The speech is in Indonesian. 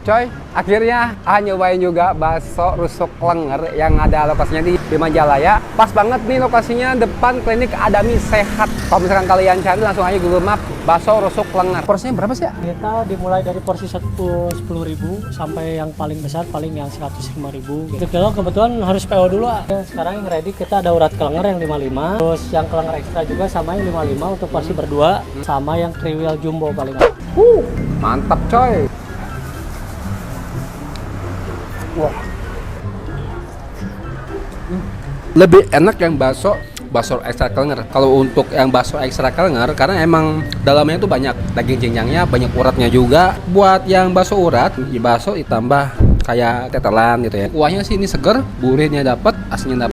Coy, akhirnya nyobain juga bakso rusuk Klenger yang ada lokasinya di Majalaya. Pas banget nih lokasinya depan klinik Adami Sehat. Kalau misalkan kalian cari langsung aja Google Map bakso rusuk Klenger. Porsinya berapa sih ya? Kita dimulai dari porsi 10.000 sampai yang paling besar paling yang 105.000. Itu kilo kebetulan harus PO dulu. Sekarang yang ready kita ada urat Klenger yang 55, terus yang Klenger ekstra juga sama yang 55 untuk porsi berdua, sama yang kriwil jumbo paling. Mantap coy. Wah. Lebih enak yang bakso ekstra Klenger. Kalau untuk yang bakso ekstra Klenger karena emang dalamnya itu banyak daging cincangnya, banyak uratnya juga. Buat yang bakso urat, bakso ditambah kayak tetelan gitu ya. Kuahnya sih ini seger, gurihnya dapat, asinnya dapat.